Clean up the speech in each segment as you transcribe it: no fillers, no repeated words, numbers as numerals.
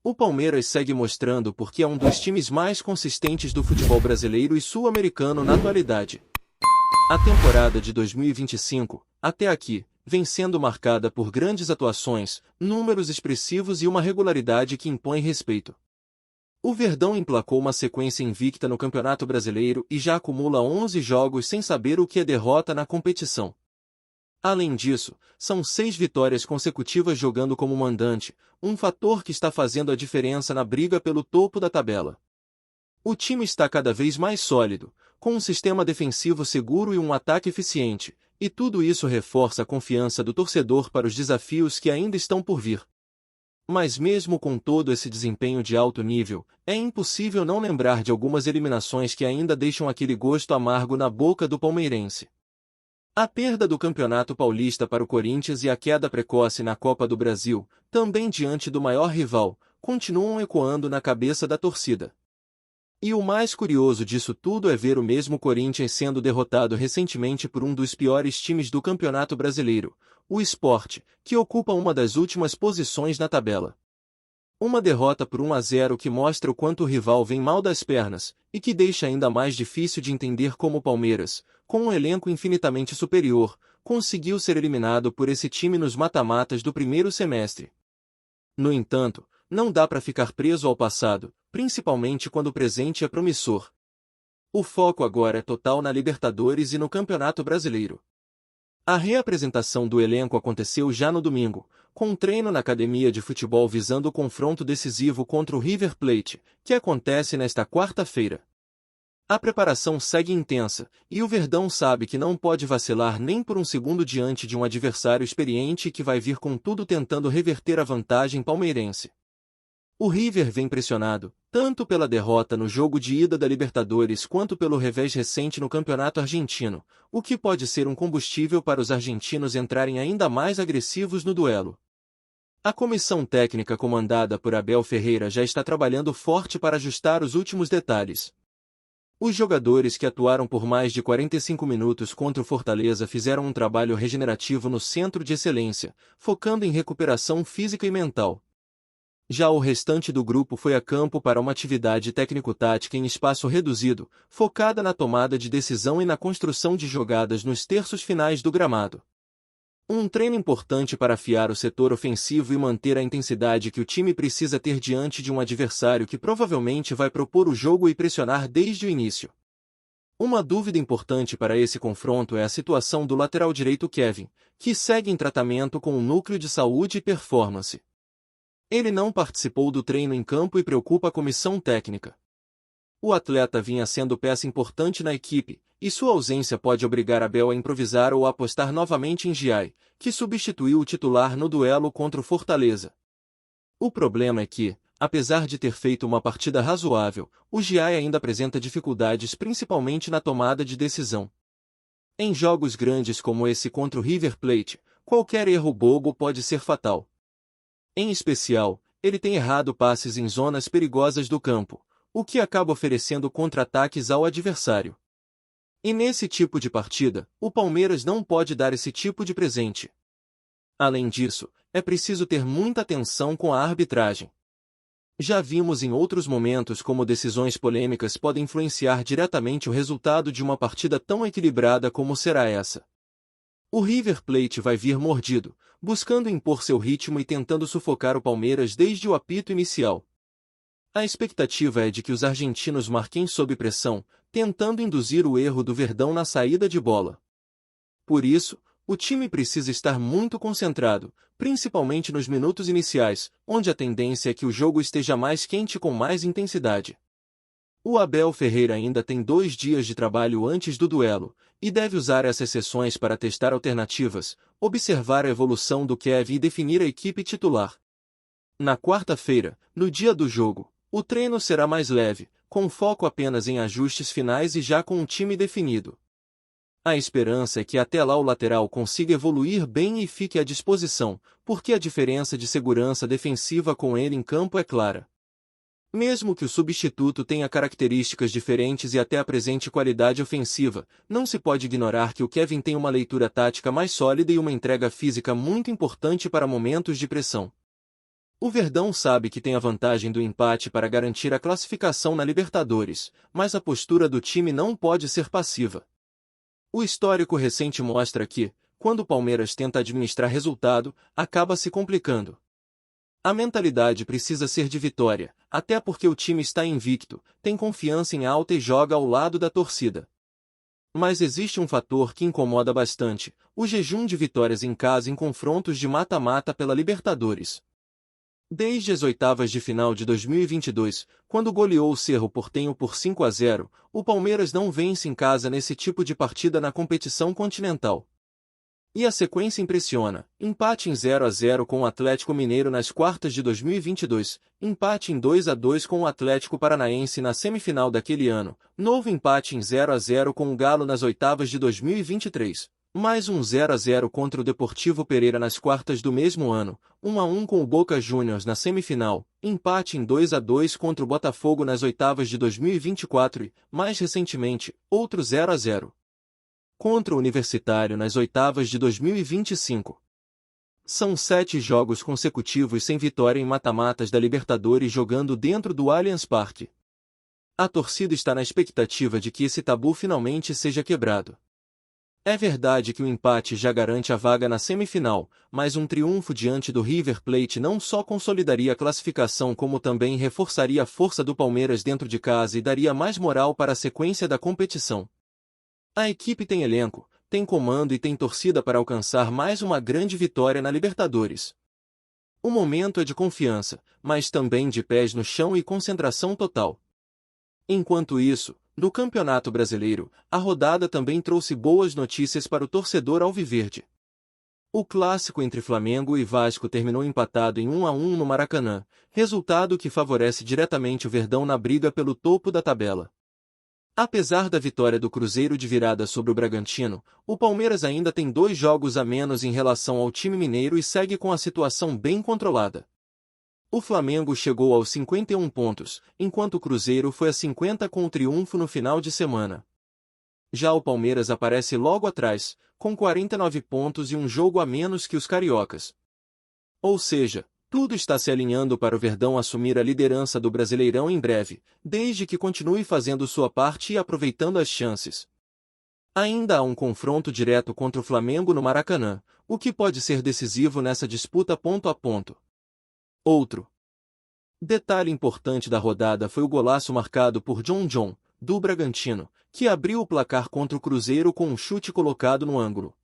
O Palmeiras segue mostrando porque é um dos times mais consistentes do futebol brasileiro e sul-americano na atualidade. A temporada de 2025, até aqui, vem sendo marcada por grandes atuações, números expressivos e uma regularidade que impõe respeito. O Verdão emplacou uma sequência invicta no Campeonato Brasileiro e já acumula 11 jogos sem saber o que é derrota na competição. Além disso, são 6 vitórias consecutivas jogando como mandante, um fator que está fazendo a diferença na briga pelo topo da tabela. O time está cada vez mais sólido, com um sistema defensivo seguro e um ataque eficiente, e tudo isso reforça a confiança do torcedor para os desafios que ainda estão por vir. Mas mesmo com todo esse desempenho de alto nível, é impossível não lembrar de algumas eliminações que ainda deixam aquele gosto amargo na boca do palmeirense. A perda do Campeonato Paulista para o Corinthians e a queda precoce na Copa do Brasil, também diante do maior rival, continuam ecoando na cabeça da torcida. E o mais curioso disso tudo é ver o mesmo Corinthians sendo derrotado recentemente por um dos piores times do Campeonato Brasileiro, o Sport, que ocupa uma das últimas posições na tabela. Uma derrota por 1-0 que mostra o quanto o rival vem mal das pernas, e que deixa ainda mais difícil de entender como o Palmeiras, com um elenco infinitamente superior, conseguiu ser eliminado por esse time nos mata-matas do primeiro semestre. No entanto, não dá para ficar preso ao passado, principalmente quando o presente é promissor. O foco agora é total na Libertadores e no Campeonato Brasileiro. A reapresentação do elenco aconteceu já no domingo, com um treino na academia de futebol visando o confronto decisivo contra o River Plate, que acontece nesta quarta-feira. A preparação segue intensa, e o Verdão sabe que não pode vacilar nem por um segundo diante de um adversário experiente que vai vir com tudo tentando reverter a vantagem palmeirense. O River vem pressionado, tanto pela derrota no jogo de ida da Libertadores quanto pelo revés recente no Campeonato Argentino, o que pode ser um combustível para os argentinos entrarem ainda mais agressivos no duelo. A comissão técnica comandada por Abel Ferreira já está trabalhando forte para ajustar os últimos detalhes. Os jogadores que atuaram por mais de 45 minutos contra o Fortaleza fizeram um trabalho regenerativo no centro de excelência, focando em recuperação física e mental. Já o restante do grupo foi a campo para uma atividade técnico-tática em espaço reduzido, focada na tomada de decisão e na construção de jogadas nos terços finais do gramado. Um treino importante para afiar o setor ofensivo e manter a intensidade que o time precisa ter diante de um adversário que provavelmente vai propor o jogo e pressionar desde o início. Uma dúvida importante para esse confronto é a situação do lateral direito Kevin, que segue em tratamento com o núcleo de saúde e performance. Ele não participou do treino em campo e preocupa a comissão técnica. O atleta vinha sendo peça importante na equipe, e sua ausência pode obrigar Abel a improvisar ou a apostar novamente em Giai, que substituiu o titular no duelo contra o Fortaleza. O problema é que, apesar de ter feito uma partida razoável, o Giai ainda apresenta dificuldades principalmente na tomada de decisão. Em jogos grandes como esse contra o River Plate, qualquer erro bobo pode ser fatal. Em especial, ele tem errado passes em zonas perigosas do campo, o que acaba oferecendo contra-ataques ao adversário. E nesse tipo de partida, o Palmeiras não pode dar esse tipo de presente. Além disso, é preciso ter muita atenção com a arbitragem. Já vimos em outros momentos como decisões polêmicas podem influenciar diretamente o resultado de uma partida tão equilibrada como será essa. O River Plate vai vir mordido, buscando impor seu ritmo e tentando sufocar o Palmeiras desde o apito inicial. A expectativa é de que os argentinos marquem sob pressão, tentando induzir o erro do Verdão na saída de bola. Por isso, o time precisa estar muito concentrado, principalmente nos minutos iniciais, onde a tendência é que o jogo esteja mais quente com mais intensidade. O Abel Ferreira ainda tem 2 dias de trabalho antes do duelo, e deve usar essas sessões para testar alternativas, observar a evolução do Kevin e definir a equipe titular. Na quarta-feira, no dia do jogo, o treino será mais leve, com foco apenas em ajustes finais e já com um time definido. A esperança é que até lá o lateral consiga evoluir bem e fique à disposição, porque a diferença de segurança defensiva com ele em campo é clara. Mesmo que o substituto tenha características diferentes e até apresente qualidade ofensiva, não se pode ignorar que o Kevin tem uma leitura tática mais sólida e uma entrega física muito importante para momentos de pressão. O Verdão sabe que tem a vantagem do empate para garantir a classificação na Libertadores, mas a postura do time não pode ser passiva. O histórico recente mostra que, quando o Palmeiras tenta administrar resultado, acaba se complicando. A mentalidade precisa ser de vitória, até porque o time está invicto, tem confiança em alta e joga ao lado da torcida. Mas existe um fator que incomoda bastante: o jejum de vitórias em casa em confrontos de mata-mata pela Libertadores. Desde as oitavas de final de 2022, quando goleou o Cerro Porteño por 5-0, o Palmeiras não vence em casa nesse tipo de partida na competição continental. E a sequência impressiona: empate em 0-0 com o Atlético Mineiro nas quartas de 2022, empate em 2-2 com o Atlético Paranaense na semifinal daquele ano, novo empate em 0-0 com o Galo nas oitavas de 2023, mais um 0-0 contra o Deportivo Pereira nas quartas do mesmo ano, 1-1 com o Boca Juniors na semifinal, empate em 2-2 contra o Botafogo nas oitavas de 2024 e, mais recentemente, outro 0-0. Contra o Universitário nas oitavas de 2025. São 7 jogos consecutivos sem vitória em mata-matas da Libertadores jogando dentro do Allianz Parque. A torcida está na expectativa de que esse tabu finalmente seja quebrado. É verdade que o empate já garante a vaga na semifinal, mas um triunfo diante do River Plate não só consolidaria a classificação como também reforçaria a força do Palmeiras dentro de casa e daria mais moral para a sequência da competição. A equipe tem elenco, tem comando e tem torcida para alcançar mais uma grande vitória na Libertadores. O momento é de confiança, mas também de pés no chão e concentração total. Enquanto isso, no Campeonato Brasileiro, a rodada também trouxe boas notícias para o torcedor alviverde. O clássico entre Flamengo e Vasco terminou empatado em 1-1 no Maracanã, resultado que favorece diretamente o Verdão na briga pelo topo da tabela. Apesar da vitória do Cruzeiro de virada sobre o Bragantino, o Palmeiras ainda tem 2 jogos a menos em relação ao time mineiro e segue com a situação bem controlada. O Flamengo chegou aos 51 pontos, enquanto o Cruzeiro foi a 50 com o triunfo no final de semana. Já o Palmeiras aparece logo atrás, com 49 pontos e um jogo a menos que os cariocas. Ou seja, tudo está se alinhando para o Verdão assumir a liderança do Brasileirão em breve, desde que continue fazendo sua parte e aproveitando as chances. Ainda há um confronto direto contra o Flamengo no Maracanã, o que pode ser decisivo nessa disputa ponto a ponto. Outro detalhe importante da rodada foi o golaço marcado por John, do Bragantino, que abriu o placar contra o Cruzeiro com um chute colocado no ângulo.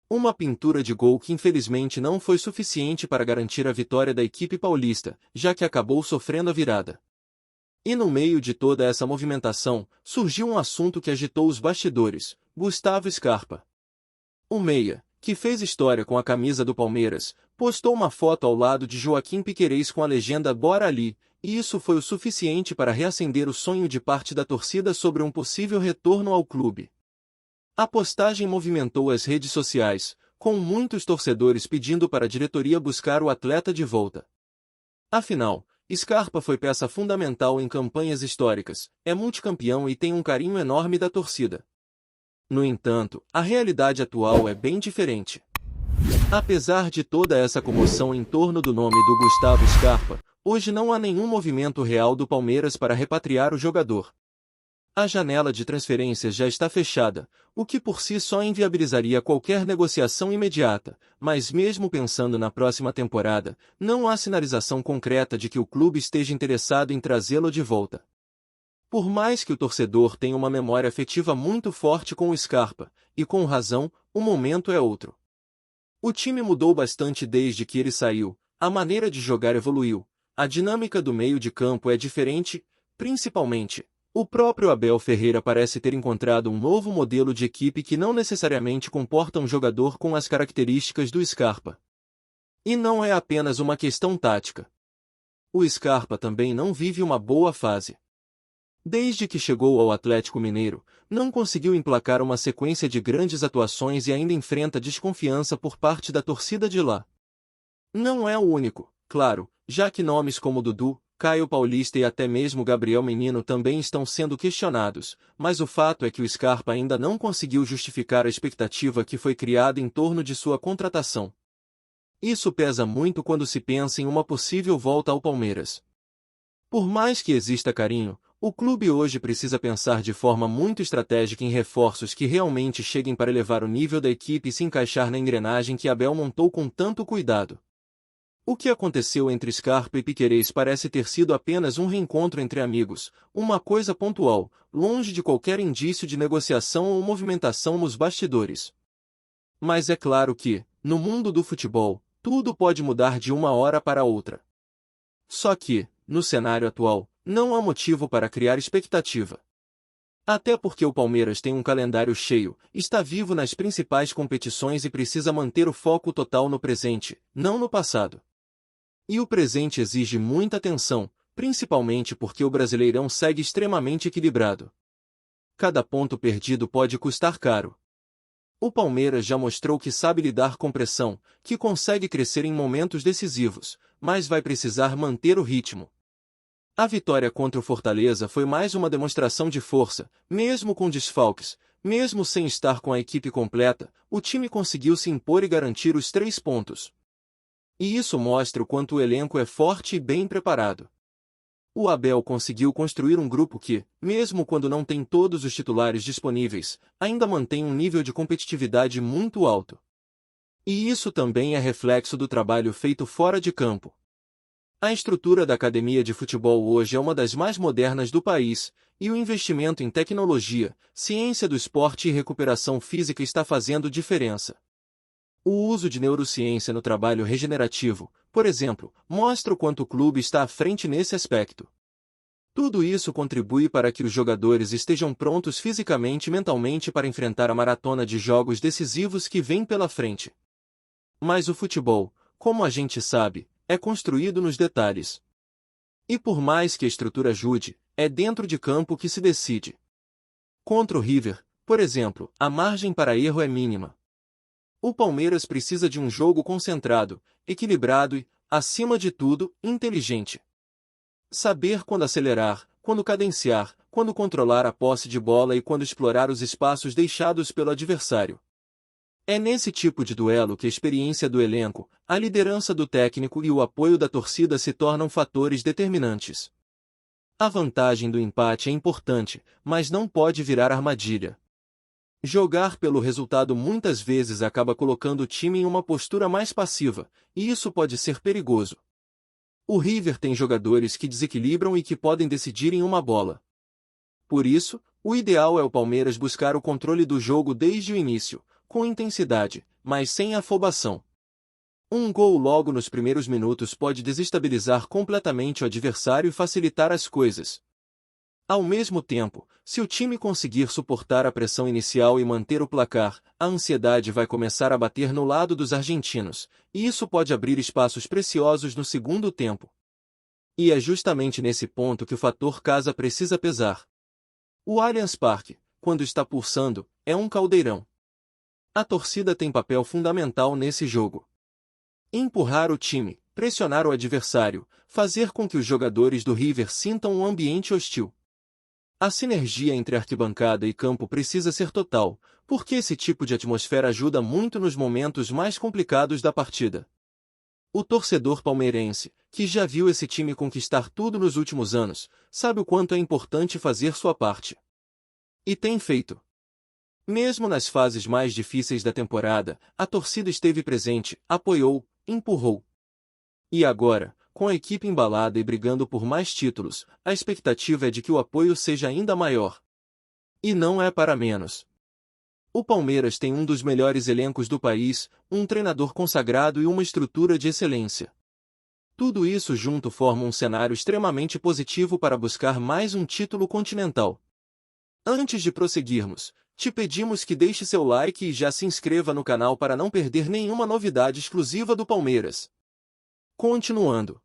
Uma pintura de gol que infelizmente não foi suficiente para garantir a vitória da equipe paulista, já que acabou sofrendo a virada. E no meio de toda essa movimentação, surgiu um assunto que agitou os bastidores: Gustavo Scarpa. O meia, que fez história com a camisa do Palmeiras, postou uma foto ao lado de Joaquim Piquerez com a legenda "Bora ali", e isso foi o suficiente para reacender o sonho de parte da torcida sobre um possível retorno ao clube. A postagem movimentou as redes sociais, com muitos torcedores pedindo para a diretoria buscar o atleta de volta. Afinal, Scarpa foi peça fundamental em campanhas históricas, é multicampeão e tem um carinho enorme da torcida. No entanto, a realidade atual é bem diferente. Apesar de toda essa comoção em torno do nome do Gustavo Scarpa, hoje não há nenhum movimento real do Palmeiras para repatriar o jogador. A janela de transferências já está fechada, o que por si só inviabilizaria qualquer negociação imediata, mas mesmo pensando na próxima temporada, não há sinalização concreta de que o clube esteja interessado em trazê-lo de volta. Por mais que o torcedor tenha uma memória afetiva muito forte com o Scarpa, e com razão, o momento é outro. O time mudou bastante desde que ele saiu, a maneira de jogar evoluiu, a dinâmica do meio de campo é diferente, principalmente. O próprio Abel Ferreira parece ter encontrado um novo modelo de equipe que não necessariamente comporta um jogador com as características do Scarpa. E não é apenas uma questão tática. O Scarpa também não vive uma boa fase. Desde que chegou ao Atlético Mineiro, não conseguiu emplacar uma sequência de grandes atuações e ainda enfrenta desconfiança por parte da torcida de lá. Não é o único, claro, já que nomes como Dudu, Caio Paulista e até mesmo Gabriel Menino também estão sendo questionados, mas o fato é que o Scarpa ainda não conseguiu justificar a expectativa que foi criada em torno de sua contratação. Isso pesa muito quando se pensa em uma possível volta ao Palmeiras. Por mais que exista carinho, o clube hoje precisa pensar de forma muito estratégica em reforços que realmente cheguem para elevar o nível da equipe e se encaixar na engrenagem que Abel montou com tanto cuidado. O que aconteceu entre Scarpa e Piquerez parece ter sido apenas um reencontro entre amigos, uma coisa pontual, longe de qualquer indício de negociação ou movimentação nos bastidores. Mas é claro que, no mundo do futebol, tudo pode mudar de uma hora para outra. Só que, no cenário atual, não há motivo para criar expectativa. Até porque o Palmeiras tem um calendário cheio, está vivo nas principais competições e precisa manter o foco total no presente, não no passado. E o presente exige muita atenção, principalmente porque o Brasileirão segue extremamente equilibrado. Cada ponto perdido pode custar caro. O Palmeiras já mostrou que sabe lidar com pressão, que consegue crescer em momentos decisivos, mas vai precisar manter o ritmo. A vitória contra o Fortaleza foi mais uma demonstração de força, mesmo com desfalques, mesmo sem estar com a equipe completa, o time conseguiu se impor e garantir os 3 pontos. E isso mostra o quanto o elenco é forte e bem preparado. O Abel conseguiu construir um grupo que, mesmo quando não tem todos os titulares disponíveis, ainda mantém um nível de competitividade muito alto. E isso também é reflexo do trabalho feito fora de campo. A estrutura da academia de futebol hoje é uma das mais modernas do país, e o investimento em tecnologia, ciência do esporte e recuperação física está fazendo diferença. O uso de neurociência no trabalho regenerativo, por exemplo, mostra o quanto o clube está à frente nesse aspecto. Tudo isso contribui para que os jogadores estejam prontos fisicamente e mentalmente para enfrentar a maratona de jogos decisivos que vem pela frente. Mas o futebol, como a gente sabe, é construído nos detalhes. E por mais que a estrutura ajude, é dentro de campo que se decide. Contra o River, por exemplo, a margem para erro é mínima. O Palmeiras precisa de um jogo concentrado, equilibrado e, acima de tudo, inteligente. Saber quando acelerar, quando cadenciar, quando controlar a posse de bola e quando explorar os espaços deixados pelo adversário. É nesse tipo de duelo que a experiência do elenco, a liderança do técnico e o apoio da torcida se tornam fatores determinantes. A vantagem do empate é importante, mas não pode virar armadilha. Jogar pelo resultado muitas vezes acaba colocando o time em uma postura mais passiva, e isso pode ser perigoso. O River tem jogadores que desequilibram e que podem decidir em uma bola. Por isso, o ideal é o Palmeiras buscar o controle do jogo desde o início, com intensidade, mas sem afobação. Um gol logo nos primeiros minutos pode desestabilizar completamente o adversário e facilitar as coisas. Ao mesmo tempo, se o time conseguir suportar a pressão inicial e manter o placar, a ansiedade vai começar a bater no lado dos argentinos, e isso pode abrir espaços preciosos no segundo tempo. E é justamente nesse ponto que o fator casa precisa pesar. O Allianz Parque, quando está pulsando, é um caldeirão. A torcida tem papel fundamental nesse jogo. Empurrar o time, pressionar o adversário, fazer com que os jogadores do River sintam um ambiente hostil. A sinergia entre arquibancada e campo precisa ser total, porque esse tipo de atmosfera ajuda muito nos momentos mais complicados da partida. O torcedor palmeirense, que já viu esse time conquistar tudo nos últimos anos, sabe o quanto é importante fazer sua parte. E tem feito. Mesmo nas fases mais difíceis da temporada, a torcida esteve presente, apoiou, empurrou. E agora, com a equipe embalada e brigando por mais títulos, a expectativa é de que o apoio seja ainda maior. E não é para menos. O Palmeiras tem um dos melhores elencos do país, um treinador consagrado e uma estrutura de excelência. Tudo isso junto forma um cenário extremamente positivo para buscar mais um título continental. Antes de prosseguirmos, te pedimos que deixe seu like e já se inscreva no canal para não perder nenhuma novidade exclusiva do Palmeiras. Continuando.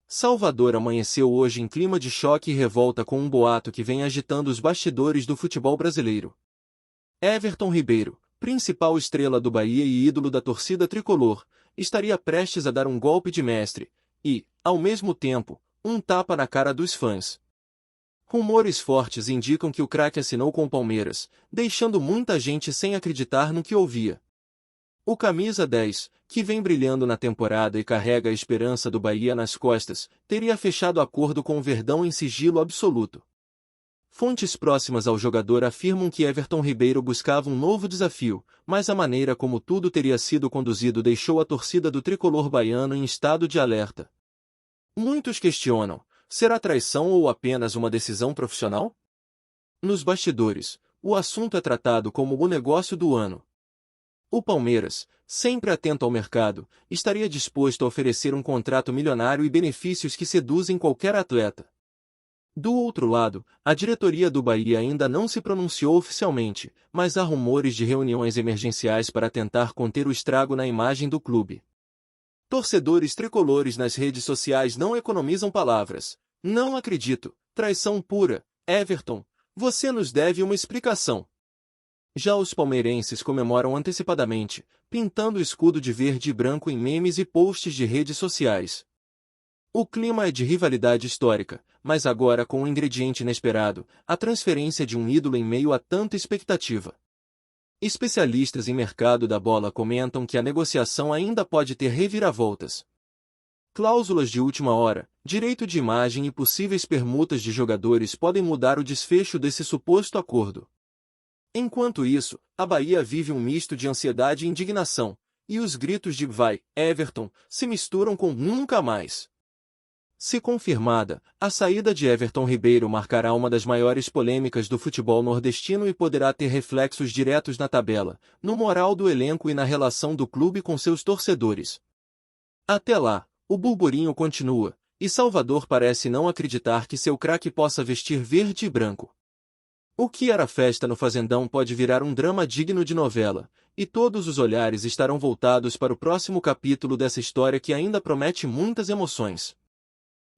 Salvador amanheceu hoje em clima de choque e revolta com um boato que vem agitando os bastidores do futebol brasileiro. Everton Ribeiro, principal estrela do Bahia e ídolo da torcida tricolor, estaria prestes a dar um golpe de mestre e, ao mesmo tempo, um tapa na cara dos fãs. Rumores fortes indicam que o craque assinou com o Palmeiras, deixando muita gente sem acreditar no que ouvia. O camisa 10, que vem brilhando na temporada e carrega a esperança do Bahia nas costas, teria fechado acordo com o Verdão em sigilo absoluto. Fontes próximas ao jogador afirmam que Everton Ribeiro buscava um novo desafio, mas a maneira como tudo teria sido conduzido deixou a torcida do tricolor baiano em estado de alerta. Muitos questionam: será traição ou apenas uma decisão profissional? Nos bastidores, o assunto é tratado como o negócio do ano. O Palmeiras, sempre atento ao mercado, estaria disposto a oferecer um contrato milionário e benefícios que seduzem qualquer atleta. Do outro lado, a diretoria do Bahia ainda não se pronunciou oficialmente, mas há rumores de reuniões emergenciais para tentar conter o estrago na imagem do clube. Torcedores tricolores nas redes sociais não economizam palavras. Não acredito, traição pura, Everton, você nos deve uma explicação. Já os palmeirenses comemoram antecipadamente, pintando o escudo de verde e branco em memes e posts de redes sociais. O clima é de rivalidade histórica, mas agora com um ingrediente inesperado, a transferência de um ídolo em meio a tanta expectativa. Especialistas em mercado da bola comentam que a negociação ainda pode ter reviravoltas. Cláusulas de última hora, direito de imagem e possíveis permutas de jogadores podem mudar o desfecho desse suposto acordo. Enquanto isso, a Bahia vive um misto de ansiedade e indignação, e os gritos de "vai, Everton" se misturam com "nunca mais". Se confirmada, a saída de Everton Ribeiro marcará uma das maiores polêmicas do futebol nordestino e poderá ter reflexos diretos na tabela, no moral do elenco e na relação do clube com seus torcedores. Até lá, o burburinho continua, e Salvador parece não acreditar que seu craque possa vestir verde e branco. O que era festa no Fazendão pode virar um drama digno de novela, e todos os olhares estarão voltados para o próximo capítulo dessa história que ainda promete muitas emoções.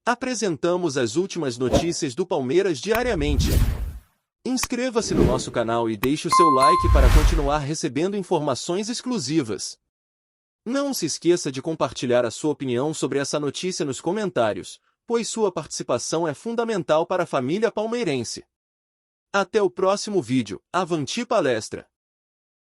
Apresentamos as últimas notícias do Palmeiras diariamente. Inscreva-se no nosso canal e deixe o seu like para continuar recebendo informações exclusivas. Não se esqueça de compartilhar a sua opinião sobre essa notícia nos comentários, pois sua participação é fundamental para a família palmeirense. Até o próximo vídeo. Avante palestra!